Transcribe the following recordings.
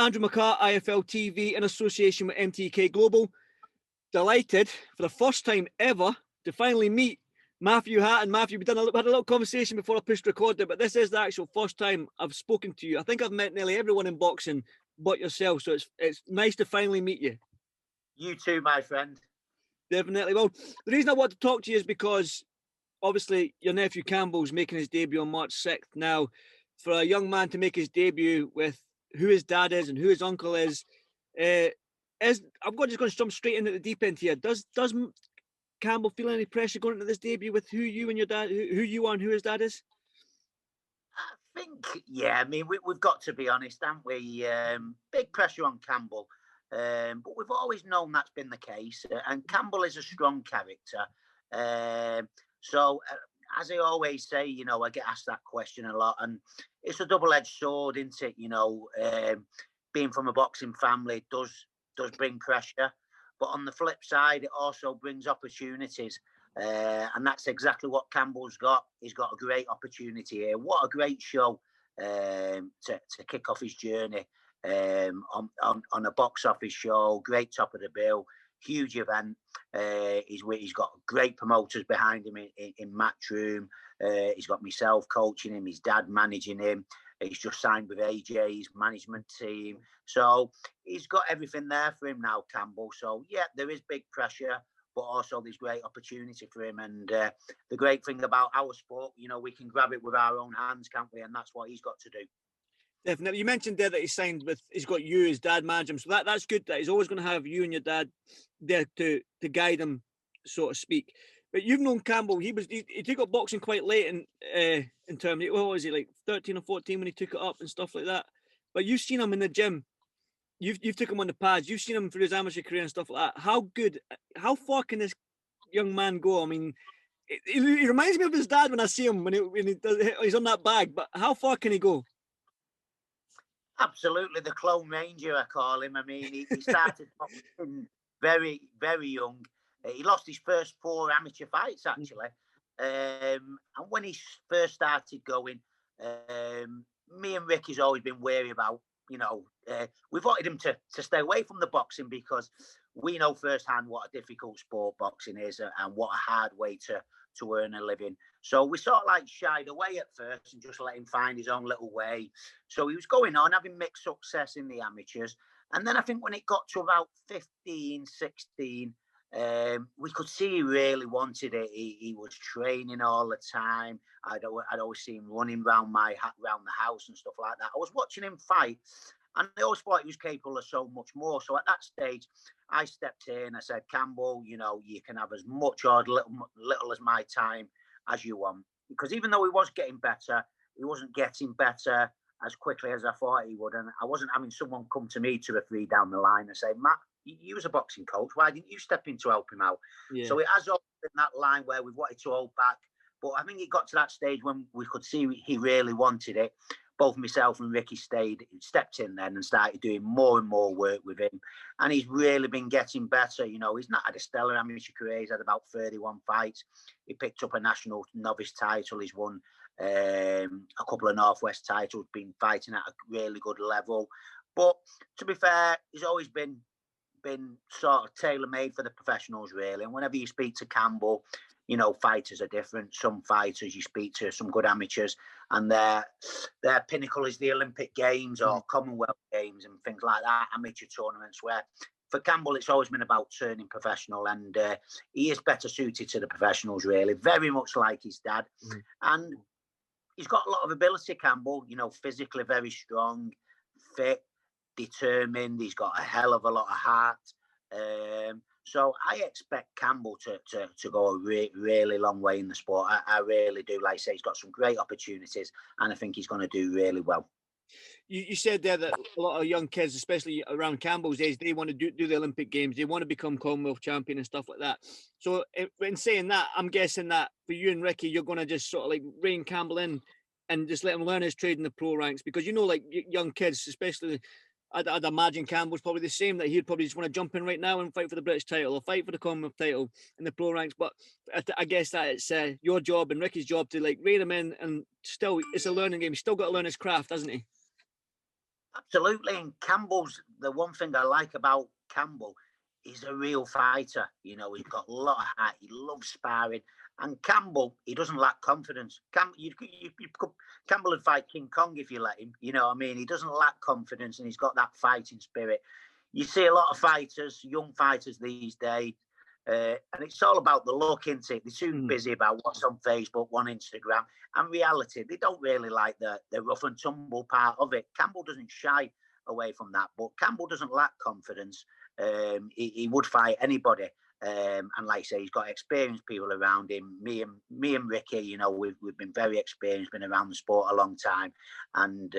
Andrew McCART, IFL TV, in association with MTK Global. Delighted for the first time ever to finally meet Matthew Hatton. Matthew, we had a little conversation before I pushed record there, but this is the actual first time I've spoken to you. I think I've met nearly everyone in boxing but yourself, so it's nice to finally meet you. You too, my friend. Definitely. Well, the reason I want to talk to you is because obviously your nephew Campbell's making his debut on March 6th. Now, for a young man to make his debut with who his dad is and who his uncle is I'm just going to jump straight into the deep end here. Does Campbell feel any pressure going into this debut with who you and your dad, who you are and who his dad is? I think, yeah. I mean, we've got to be honest, haven't we? Big pressure on Campbell, but we've always known that's been the case. And Campbell is a strong character. So, as I always say, you know, I get asked that question a lot, and it's a double-edged sword, isn't it? You know, being from a boxing family does bring pressure, but on the flip side, it also brings opportunities, and that's exactly what Campbell's got. He's got a great opportunity here. What a great show to kick off his journey on a box office show. Great top of the bill. Huge event. He's got great promoters behind him in Matchroom. He's got myself coaching him, his dad managing him. He's just signed with AJ's management team. So he's got everything there for him now, Campbell. So, yeah, there is big pressure, but also there's great opportunity for him. And the great thing about our sport, you know, we can grab it with our own hands, can't we? And that's what he's got to do. Definitely. You mentioned there that he's got you, his dad, manage him. So that's good that he's always going to have you and your dad there to guide him, so to speak. But you've known Campbell. He took up boxing quite late in terms. What was he, like 13 or 14 when he took it up and stuff like that? But you've seen him in the gym. You've took him on the pads. You've seen him through his amateur career and stuff like that. How far can this young man go? I mean, he reminds me of his dad when I see him when he's on that bag. But how far can he go? Absolutely, the Clone Ranger, I call him. I mean, he started boxing very, very young. He lost his first 4 amateur fights, actually. And when he first started going, me and Ricky's always been wary about, you know, we've wanted him to stay away from the boxing because we know firsthand what a difficult sport boxing is and what a hard way to earn a living. So we sort of like shied away at first and just let him find his own little way. So he was going on, having mixed success in the amateurs. And then I think when it got to about 15, 16, we could see he really wanted it. He was training all the time. I'd always see him running around the house and stuff like that. I was watching him fight, and I always thought he was capable of so much more. So at that stage, I stepped in. I said, Campbell, you know, you can have as much or little as my time as you want. Because even though he was getting better, he wasn't getting better as quickly as I thought he would. And I wasn't having someone come to me 2 or 3 down the line and say, Matt, you was a boxing coach. Why didn't you step in to help him out? Yeah. So it has always been that line where we've wanted to hold back. But I think it got to that stage when we could see he really wanted it. Both myself and Ricky stepped in then and started doing more and more work with him. And he's really been getting better. You know, he's not had a stellar amateur career. He's had about 31 fights. He picked up a national novice title. He's won a couple of Northwest titles, been fighting at a really good level. But to be fair, he's always been sort of tailor-made for the professionals, really. And whenever you speak to Campbell, you know, fighters are different. Some fighters, you speak to some good amateurs, and their pinnacle is the Olympic Games or Commonwealth Games and things like that, amateur tournaments, where for Campbell, it's always been about turning professional, and he is better suited to the professionals, really, very much like his dad. And he's got a lot of ability, Campbell, you know, physically very strong, fit, determined. He's got a hell of a lot of heart. So I expect Campbell to go a really long way in the sport. I really do. Like I say, he's got some great opportunities, and I think he's going to do really well. You said there that a lot of young kids, especially around Campbell's age, they want to do the Olympic Games. They want to become Commonwealth champion and stuff like that. So in saying that, I'm guessing that for you and Ricky, you're going to just sort of like rein Campbell in and just let him learn his trade in the pro ranks. Because, you know, like young kids, especially, I'd imagine Campbell's probably the same, that he'd probably just want to jump in right now and fight for the British title or fight for the Commonwealth title in the pro ranks. But I guess that it's your job and Ricky's job to like rein him in, and still, it's a learning game. He's still got to learn his craft, hasn't he? Absolutely. And Campbell's, the one thing I like about Campbell, he's a real fighter. You know, he's got a lot of heart. He loves sparring. And Campbell, he doesn't lack confidence. Campbell would fight King Kong if you let him. You know what I mean? He doesn't lack confidence, and he's got that fighting spirit. You see a lot of fighters, young fighters these days, and it's all about the look, isn't it? They're too busy about what's on Facebook, on Instagram. And reality, they don't really like the rough and tumble part of it. Campbell doesn't shy away from that, but Campbell doesn't lack confidence. He would fight anybody. And like I say, he's got experienced people around him. Me and Ricky, you know, we've been very experienced, been around the sport a long time. And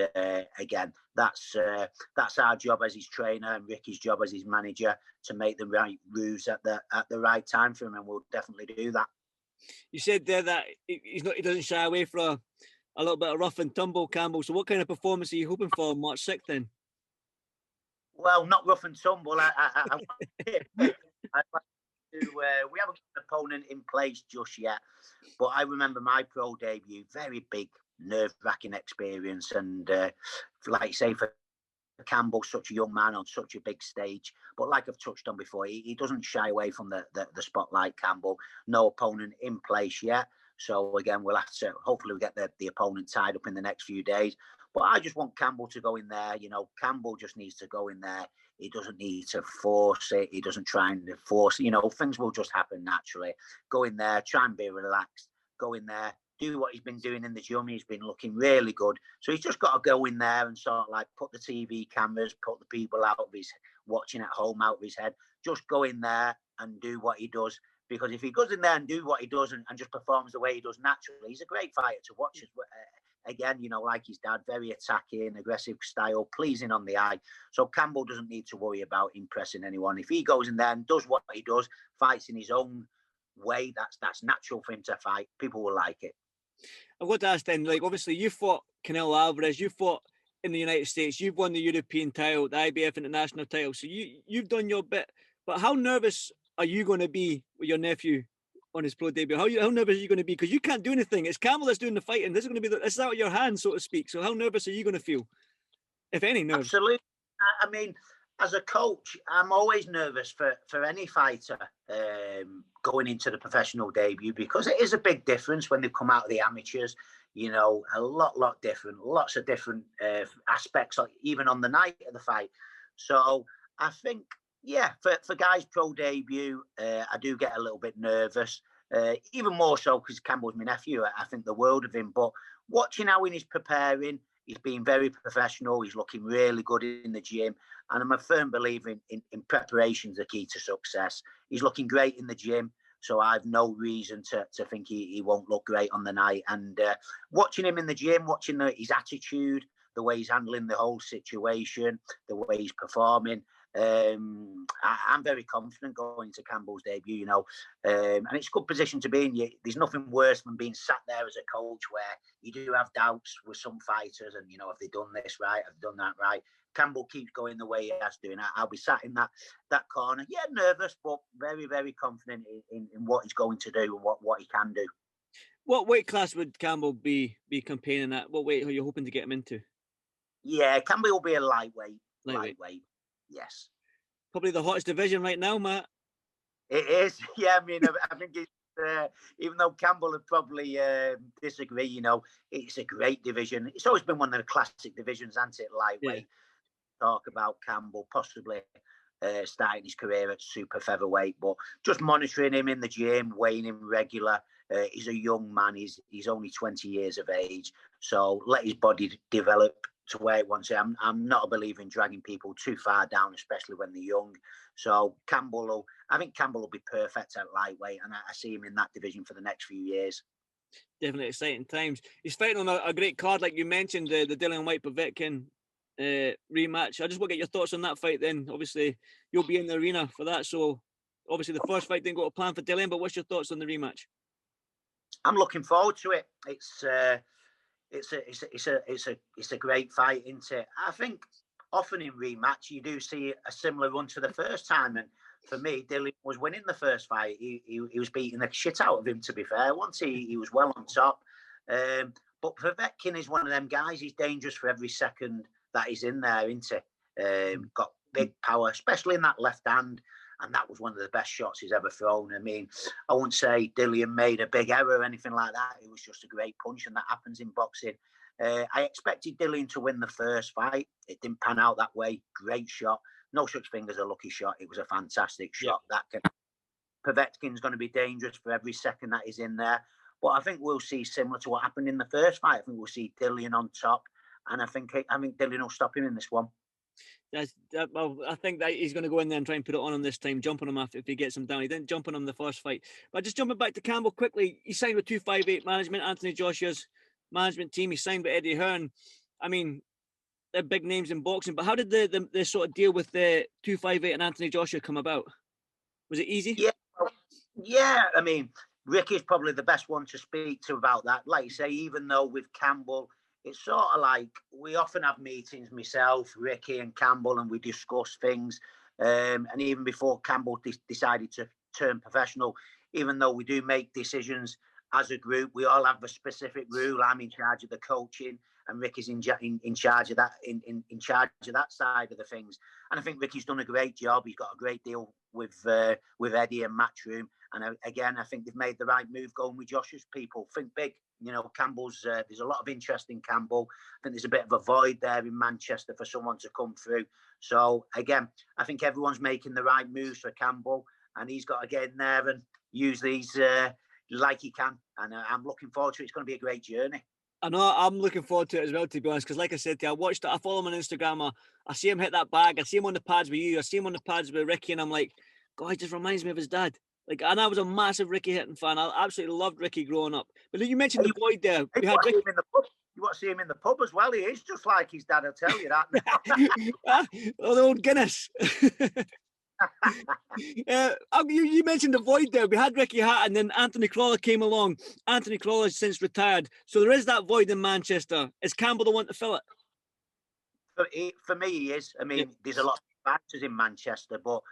again, that's our job as his trainer and Ricky's job as his manager to make the right moves at the right time for him, and we'll definitely do that. You said there that he doesn't shy away from a little bit of rough and tumble, Campbell. So what kind of performance are you hoping for on March 6th then? Well, not rough and tumble. We haven't got an opponent in place just yet, but I remember my pro debut, very big, nerve-wracking experience, and like I say, for Campbell, such a young man on such a big stage. But like I've touched on before, he doesn't shy away from the spotlight, Campbell. No opponent in place yet. So again, we'll have to, hopefully we get the opponent tied up in the next few days. But I just want Campbell to go in there. You know, Campbell just needs to go in there. He doesn't need to force it. He doesn't try and force, you know, things will just happen naturally. Go in there, try and be relaxed. Go in there, do what he's been doing in the gym. He's been looking really good. So he's just got to go in there and sort of like put the TV cameras, put the people out of his, watching at home out of his head. Just go in there and do what he does. Because if he goes in there and do what he does and just performs the way he does naturally, he's a great fighter to watch. Again, you know, like his dad, very attacking, aggressive style, pleasing on the eye. So Campbell doesn't need to worry about impressing anyone. If he goes in there and does what he does, fights in his own way, that's natural for him to fight. People will like it. I've got to ask then, like, obviously you fought Canelo Alvarez, you fought in the United States, you've won the European title, the IBF international title, so you've done your bit. But how nervous are you going to be with your nephew on his pro debut? How nervous are you going to be? Because you can't do anything. It's Campbell that's doing the fighting. This is going to be this out of your hands, so to speak. So how nervous are you going to feel, if any nerves? Absolutely. I mean, as a coach, I'm always nervous for any fighter going into the professional debut, because it is a big difference when they come out of the amateurs. You know, a lot different, lots of different aspects, like even on the night of the fight. So I think, yeah, for guys' pro debut, I do get a little bit nervous, even more so because Campbell's my nephew. I think the world of him. But watching how he's preparing, he's being very professional. He's looking really good in the gym. And I'm a firm believer in preparation is the key to success. He's looking great in the gym. So I've no reason to think he won't look great on the night. And watching him in the gym, watching his attitude, the way he's handling the whole situation, the way he's performing, I'm very confident going to Campbell's debut, you know, and it's a good position to be in. There's nothing worse than being sat there as a coach where you do have doubts with some fighters and, you know, have they done this right? Have they done that right? Campbell keeps going the way he has doing. I'll be sat in that corner. Yeah, nervous, but very, very confident in what he's going to do and what he can do. What weight class would Campbell be campaigning at? What weight are you hoping to get him into? Yeah, Campbell will be a lightweight. Yes. Probably the hottest division right now, Matt. It is. Yeah, I mean, I think it's, even though Campbell would probably disagree, you know, it's a great division. It's always been one of the classic divisions, hasn't it? Lightweight. Yeah. Talk about Campbell possibly starting his career at super featherweight, but just monitoring him in the gym, weighing him regular. He's a young man. He's only 20 years of age, so let his body develop to where it wants it. I'm not a believer in dragging people too far down, especially when they're young. So I think Campbell will be perfect at lightweight, and I see him in that division for the next few years. Definitely exciting times. He's fighting on a great card, like you mentioned, the Dillian Whyte Povetkin rematch. I just want to get your thoughts on that fight then. Obviously, you'll be in the arena for that. So, obviously, the first fight didn't go to plan for Dillian, but what's your thoughts on the rematch? I'm looking forward to it. It's a great fight, isn't it? I think often in rematch you do see a similar run to the first time, and for me, Dillian was winning the first fight. He was beating the shit out of him. To be fair, once he was well on top. But Povetkin is one of them guys. He's dangerous for every second that he's in there, isn't he? Got big power, especially in that left hand. And that was one of the best shots he's ever thrown. I mean, I wouldn't say Dillian made a big error or anything like that. It was just a great punch, and that happens in boxing. I expected Dillian to win the first fight. It didn't pan out that way. Great shot. No such thing as a lucky shot. It was a fantastic shot. Povetkin's going to be dangerous for every second that he's in there. But I think we'll see similar to what happened in the first fight. I think we'll see Dillian on top. And I think Dillian will stop him in this one. Well, I think that he's going to go in there and try and put it on him this time, jumping him if he gets him down. He didn't jump on him the first fight. But just jumping back to Campbell quickly, he signed with 258 management, Anthony Joshua's management team. He signed with Eddie Hearn. I mean, they're big names in boxing. But how did the sort of deal with the 258 and Anthony Joshua come about? Was it easy? Yeah. I mean, Ricky's probably the best one to speak to about that. Like you say, even though with Campbell, it's sort of like we often have meetings, myself, Ricky and Campbell, and we discuss things. And even before Campbell decided to turn professional, even though we do make decisions as a group, we all have a specific rule. I'm in charge of the coaching, and Ricky's in charge of that in charge of that side of the things. And I think Ricky's done a great job. He's got a great deal with Eddie and Matchroom. And again, I think they've made the right move going with Joshua's people. Think big. You know, Campbell's, there's a lot of interest in Campbell. I think there's a bit of a void there in Manchester for someone to come through. So, again, I think everyone's making the right moves for Campbell, and he's got to get in there and use these like he can. And I'm looking forward to it. It's going to be a great journey. I know, I'm looking forward to it as well, to be honest, because like I said to you, I watched it, I follow him on Instagram, I see him hit that bag, I see him on the pads with you, I see him on the pads with Ricky, and I'm like, God, he just reminds me of his dad. Like, and I was a massive Ricky Hatton fan. I absolutely loved Ricky growing up. But you mentioned the void there. We had Ricky in the pub. You want to see him in the pub as well? He is just like his dad, I'll tell you that. Oh, the old Guinness. You mentioned the void there. We had Ricky Hatton, and then Anthony Crawler came along. Anthony Crawler's since retired. So there is that void in Manchester. Is Campbell the one to fill it? For me, he is. I mean, there's a lot of factors in Manchester, but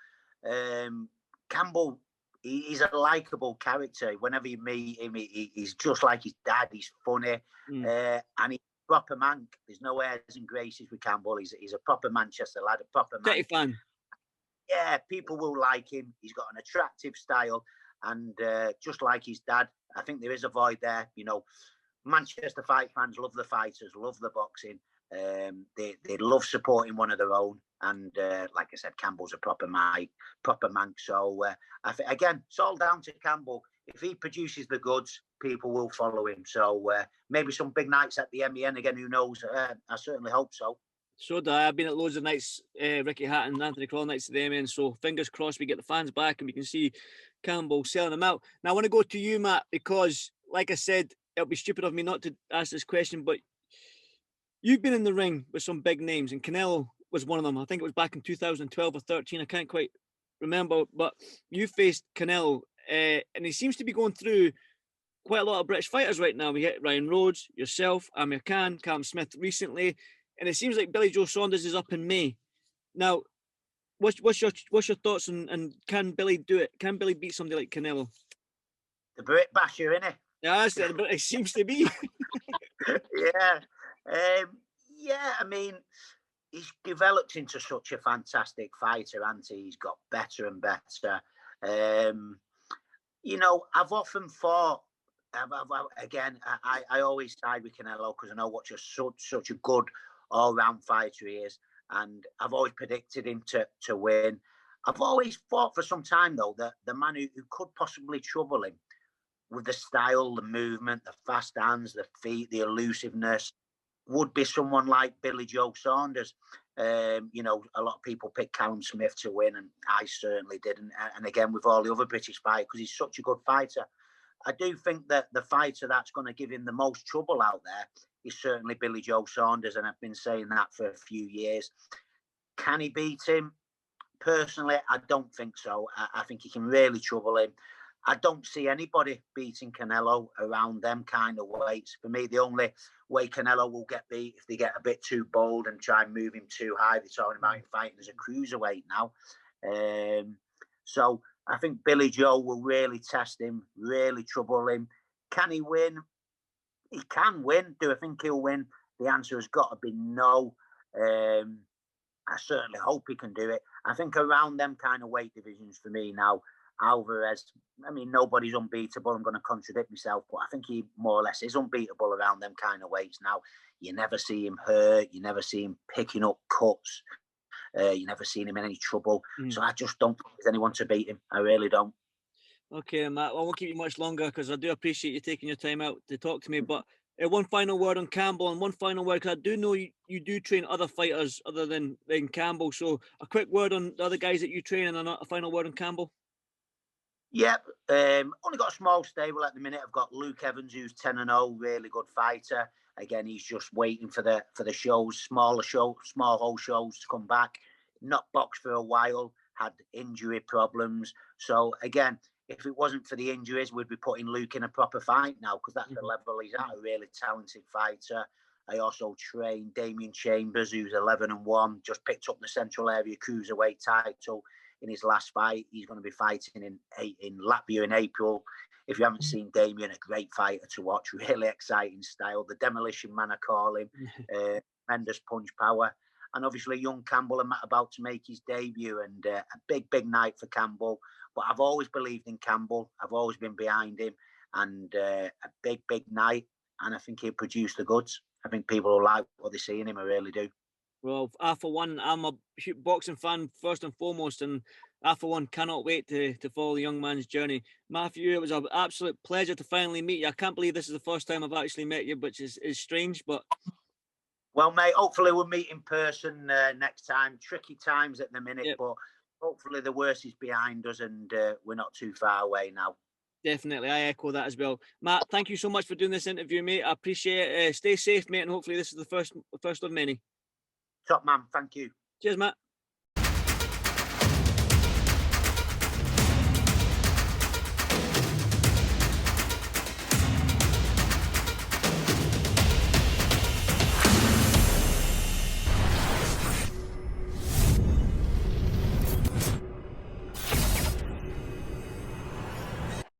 Campbell, he's a likable character. Whenever you meet him, he's just like his dad. He's funny, and he's a proper man. There's no airs and graces with Campbell. He's a proper Manchester lad, a proper man. Fan. Yeah, people will like him. He's got an attractive style, and just like his dad, I think there is a void there. You know, Manchester fight fans love the fighters, love the boxing. They love supporting one of their own, and like I said, Campbell's a proper man. So again, it's all down to Campbell. If he produces the goods, people will follow him. So maybe some big nights at the MEN again. Who knows? I certainly hope so. So I've been at loads of nights, Ricky Hatton, Anthony Crawler nights at the MEN. So fingers crossed we get the fans back and we can see Campbell selling them out. Now I want to go to you, Matt, because like I said, it'll be stupid of me not to ask this question, but you've been in the ring with some big names, and Canelo was one of them. I think it was back in 2012 or 13. I can't quite remember, but you faced Canelo, and he seems to be going through quite a lot of British fighters right now. We hit Ryan Rhodes, yourself, Amir Khan, Callum Smith recently, and it seems like Billy Joe Saunders is up in May. Now, what's your thoughts on, and can Billy do it? Can Billy beat somebody like Canelo? The Brit basher, innit? Yeah, it seems to be. Yeah. I mean, he's developed into such a fantastic fighter, hasn't he? He's got better and better. You know, I've often thought, I always side with Canelo because I know what such a good all-round fighter he is, and I've always predicted him to win. I've always thought for some time, though, that the man who could possibly trouble him with the style, the movement, the fast hands, the feet, the elusiveness, would be someone like Billy Joe Saunders. You know, a lot of people pick Callum Smith to win, and I certainly didn't. And again, with all the other British fighters, because he's such a good fighter. I do think that the fighter that's going to give him the most trouble out there is certainly Billy Joe Saunders, and I've been saying that for a few years. Can he beat him? Personally, I don't think so. I think he can really trouble him. I don't see anybody beating Canelo around them kind of weights. For me, the only way Canelo will get beat if they get a bit too bold and try and move him too high. They're talking about him fighting as a cruiserweight now. So I think Billy Joe will really test him, really trouble him. Can he win? He can win. Do I think he'll win? The answer has got to be no. I certainly hope he can do it. I think around them kind of weight divisions for me now, Alvarez, I mean, nobody's unbeatable. I'm going to contradict myself, but I think he more or less is unbeatable around them kind of weights now. You never see him hurt. You never see him picking up cuts. You never seen him in any trouble. So I just don't think there's anyone to beat him. I really don't. Okay, Matt, well, I won't keep you much longer because I do appreciate you taking your time out to talk to me. But one final word on Campbell and one final word, because I do know you do train other fighters other than Campbell. So a quick word on the other guys that you train and a final word on Campbell. Yep. Only got a small stable at the minute. I've got Luke Evans, who's 10-0, really good fighter. Again, he's just waiting for the shows, small hole shows to come back. Not boxed for a while, had injury problems. So again, if it wasn't for the injuries, we'd be putting Luke in a proper fight now, because that's the level he's at, a really talented fighter. I also train Damien Chambers, who's 11-1, just picked up the Central Area Cruiserweight title in his last fight. He's going to be fighting in Latvia in April. If you haven't seen Damien, a great fighter to watch, really exciting style. The Demolition Man, I call him. Tremendous punch power. And obviously, young Campbell about to make his debut, and a big night for Campbell. But I've always believed in Campbell. I've always been behind him, and a big night. And I think he'll produce the goods. I think people will like what they see in him. I really do. Well, I, for one, I'm a boxing fan first and foremost, and I, for one, cannot wait to follow the young man's journey. Matthew, it was an absolute pleasure to finally meet you. I can't believe this is the first time I've actually met you, which is strange, but... Well, mate, hopefully we'll meet in person next time. Tricky times at the minute, but hopefully the worst is behind us, and we're not too far away now. Definitely, I echo that as well. Matt, thank you so much for doing this interview, mate. I appreciate it. Stay safe, mate, and hopefully this is the first of many. Top man, thank you. Cheers, Matt.